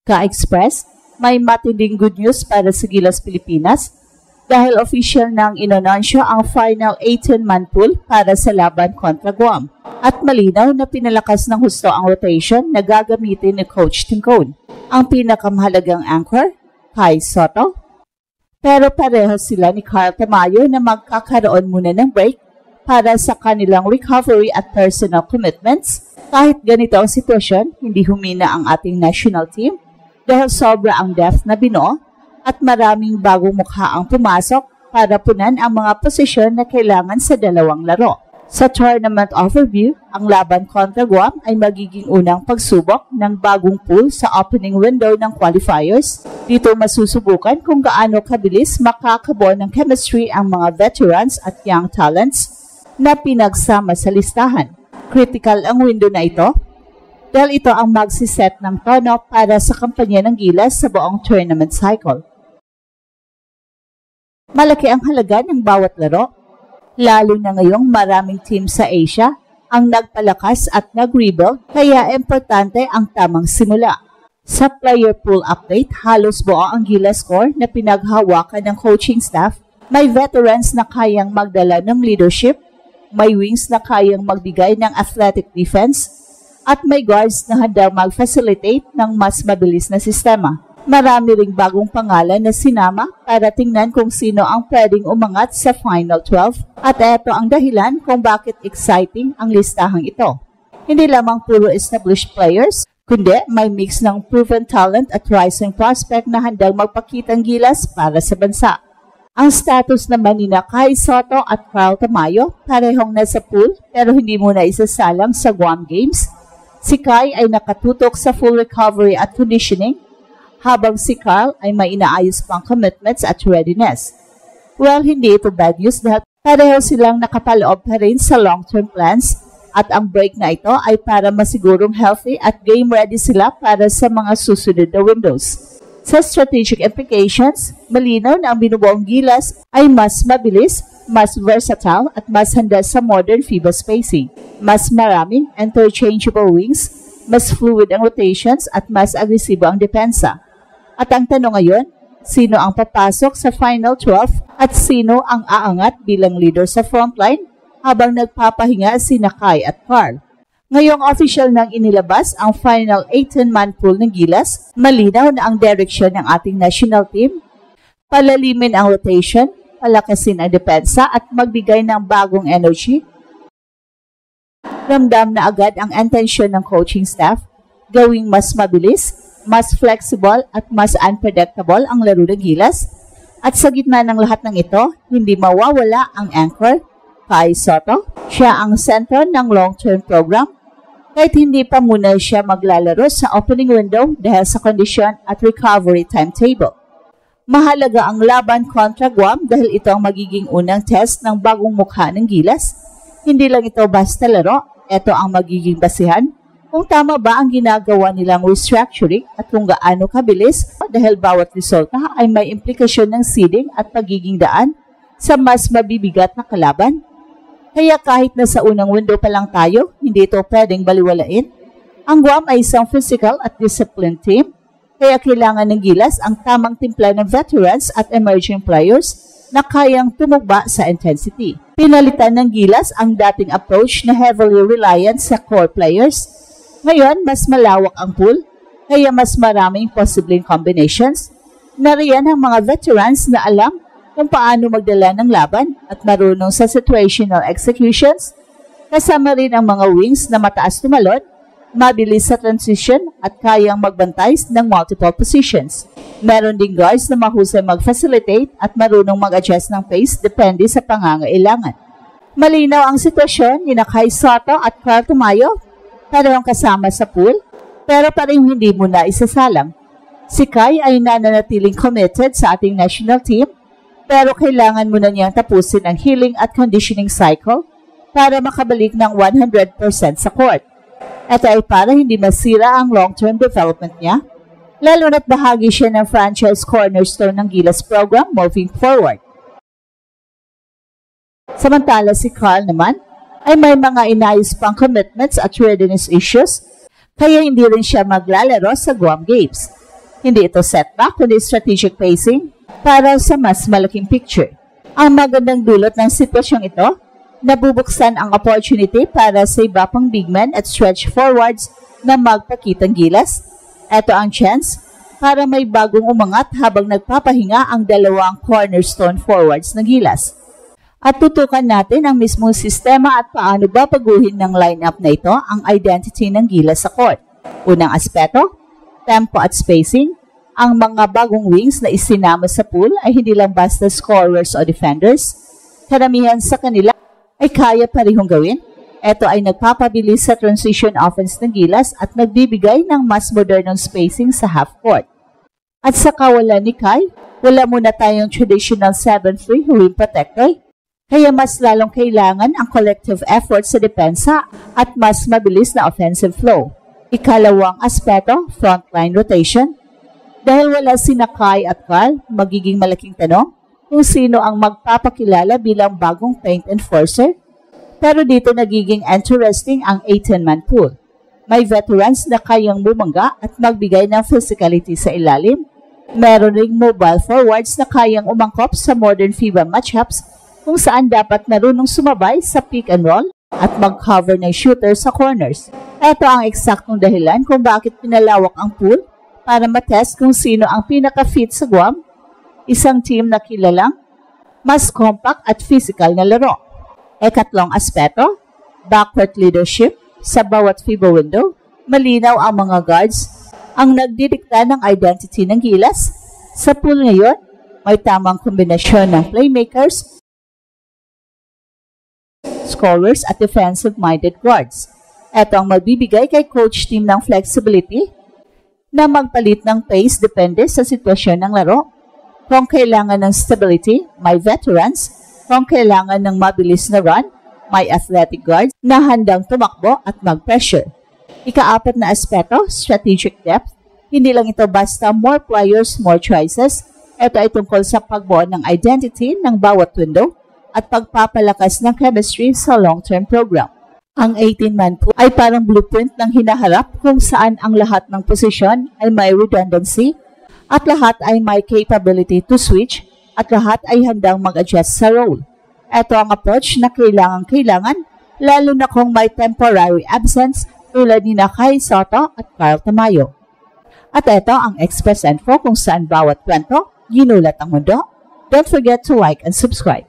Ka-Express, may matinding good news para sa Gilas Pilipinas dahil official nang inanunsyo ang final 18-man pool para sa laban kontra Guam. At malinaw na pinalakas ng husto ang rotation na gagamitin ni Coach Tingkon. Ang pinakamahalagang anchor, Kai Sotto. Pero pareho sila ni Carl Tamayo na magkakaroon muna ng break para sa kanilang recovery at personal commitments. Kahit ganito ang sitwasyon, hindi humina ang ating national team dahil sobra ang depth na binuo at maraming bagong mukha ang pumasok para punan ang mga posisyon na kailangan sa dalawang laro. Sa tournament overview, ang laban kontra Guam ay magiging unang pagsubok ng bagong pool sa opening window ng qualifiers. Dito masusubukan kung gaano kabilis makakabuo ng chemistry ang mga veterans at young talents na pinagsama sa listahan. Critical ang window na ito dahil ito ang magsiset ng tono para sa kampanya ng Gilas sa buong tournament cycle. Malaki ang halaga ng bawat laro, lalo na ngayong maraming team sa Asia ang nagpalakas at nag-rebuild, kaya importante ang tamang simula. Sa player pool update, halos buo ang Gilas core na pinaghawakan ng coaching staff. May veterans na kayang magdala ng leadership, may wings na kayang magbigay ng athletic defense, at may guards na handang mag-facilitate ng mas mabilis na sistema. Marami ring bagong pangalan na sinama para tingnan kung sino ang pwedeng umangat sa Final 12 at ito ang dahilan kung bakit exciting ang listahang ito. Hindi lamang puro established players, kundi may mix ng proven talent at rising prospect na handang magpakitang gilas para sa bansa. Ang status naman ni Kai Sotto at Carl Tamayo parehong nasa pool pero hindi muna isasalang sa Guam Games. Si Kai ay nakatutok sa full recovery at conditioning, habang si Carl ay may inaayos pang commitments at readiness. Well, hindi ito bad news dahil pareho silang nakapaloob pa rin sa long-term plans at ang break na ito ay para masigurong healthy at game-ready sila para sa mga susunod na windows. Sa strategic implications, malinaw na ang binubuong Gilas ay mas mabilis, mas versatile at mas handa sa modern FIBA spacing. Mas maraming interchangeable wings, mas fluid ang rotations at mas agresibo ang depensa. At ang tanong ngayon, sino ang papasok sa Final 12 at sino ang aangat bilang leader sa frontline habang nagpapahinga si Kai at Carl? Ngayong official nang inilabas ang final 18-man pool ng Gilas, malinaw na ang direksyon ng ating national team. Palalimin ang rotation, palakasin ang depensa at magbigay ng bagong energy. Ramdam na agad ang intensyon ng coaching staff, gawing mas mabilis, mas flexible at mas unpredictable ang laro ng Gilas. At sa gitna ng lahat ng ito, hindi mawawala ang anchor, Kai Sotto. Siya ang sentro ng long-term program, kahit hindi pa muna siya maglalaro sa opening window dahil sa condition at recovery timetable. Mahalaga ang laban kontra Guam dahil ito ang magiging unang test ng bagong mukha ng Gilas. Hindi lang ito basta laro, ito ang magiging basihan kung tama ba ang ginagawa nilang restructuring at kung gaano kabilis dahil bawat resulta ay may implikasyon ng seeding at pagiging daan sa mas mabibigat na kalaban. Kaya kahit na sa unang window pa lang tayo, hindi ito pwedeng baliwalain. Ang Guam ay isang physical at disciplined team, kaya kailangan ng Gilas ang tamang timpla ng veterans at emerging players na kayang tumugba sa intensity. Pinalitan ng Gilas ang dating approach na heavily reliant sa core players. Ngayon, mas malawak ang pool, kaya mas maraming posibleng combinations. Nariyan ang mga veterans na alam kung paano magdala ng laban at marunong sa situational executions. Kasama rin ang mga wings na mataas tumalon, mabilis sa transition at kayang magbantay ng multiple positions. Meron ding guards na mahusay mag-facilitate at marunong mag-adjust ng pace depende sa pangangailangan. Malinaw ang sitwasyon ni Kai Sotto at Carl Tamayo, parehong kasama sa pool, pero parehong hindi muna isasalang. Si Kai ay nananatiling committed sa ating national team, pero kailangan muna niyang tapusin ang healing at conditioning cycle para makabalik ng 100% sa court. Ito ay para hindi masira ang long-term development niya, lalo na't bahagi siya ng franchise cornerstone ng Gilas program moving forward. Samantala si Carl naman ay may mga inayos pang commitments at readiness issues, kaya hindi rin siya maglalaro sa Guam Games. Hindi ito setback, kundi strategic pacing para sa mas malaking picture. Ang magandang dulot ng sitwasyong ito, nabubuksan ang opportunity para sa iba pang big men at stretch forwards na magpakitang gilas. Ito ang chance para may bagong umangat habang nagpapahinga ang dalawang cornerstone forwards na gilas. At tutukan natin ang mismong sistema at paano babaguhin ng lineup na ito ang identity ng gilas sa court. Unang aspeto, tempo at spacing. Ang mga bagong wings na isinama sa pool ay hindi lang basta scorers o defenders. Karamihan sa kanila ay kaya parehong gawin. Ito ay nagpapabilis sa transition offense ng gilas at nagbibigay ng mas modernong spacing sa half-court. At sa kawalan ni Kai, wala muna tayong traditional 7-3 rim protector. Kaya mas lalong kailangan ang collective effort sa depensa at mas mabilis na offensive flow. Ikalawang aspeto, frontline rotation. Dahil wala sina Kai at Carl, magiging malaking tanong kung sino ang magpapakilala bilang bagong paint enforcer. Pero dito nagiging interesting ang 18-man pool. May veterans na kayang bumangga at magbigay ng physicality sa ilalim. Meron ring mobile forwards na kayang umangkop sa modern FIBA matchups kung saan dapat marunong sumabay sa pick and roll at mag-cover ng shooter sa corners. Ito ang eksaktong dahilan kung bakit pinalawak ang pool para matest kung sino ang pinaka-fit sa Guam, isang team na kilalang mas compact at physical na laro. Ikatlong aspeto, backcourt leadership. Sa bawat FIBA window, malinaw ang mga guards ang nagdidikta ng identity ng gilas. Sa pool ngayon, may tamang kombinasyon ng playmakers, scorers at defensive-minded guards. Ito ang magbibigay kay coach team ng flexibility na magpalit ng pace depende sa sitwasyon ng laro. Kung kailangan ng stability, may veterans. Kung kailangan ng mabilis na run, may athletic guards na handang tumakbo at mag-pressure. Ikaapat na aspeto, strategic depth. Hindi lang ito basta more players, more choices. Ito ay tungkol sa pagbuo ng identity ng bawat window at pagpapalakas ng chemistry sa long-term program. Ang 18-man pool ay parang blueprint ng hinaharap kung saan ang lahat ng posisyon ay may redundancy at lahat ay may capability to switch at lahat ay handang mag-adjust sa role. Ito ang approach na kailangan, lalo na kung may temporary absence tulad ni Kai Soto at Carl Tamayo. At ito ang Express Info kung saan bawat kwento, ginulat ang mundo. Don't forget to like and subscribe.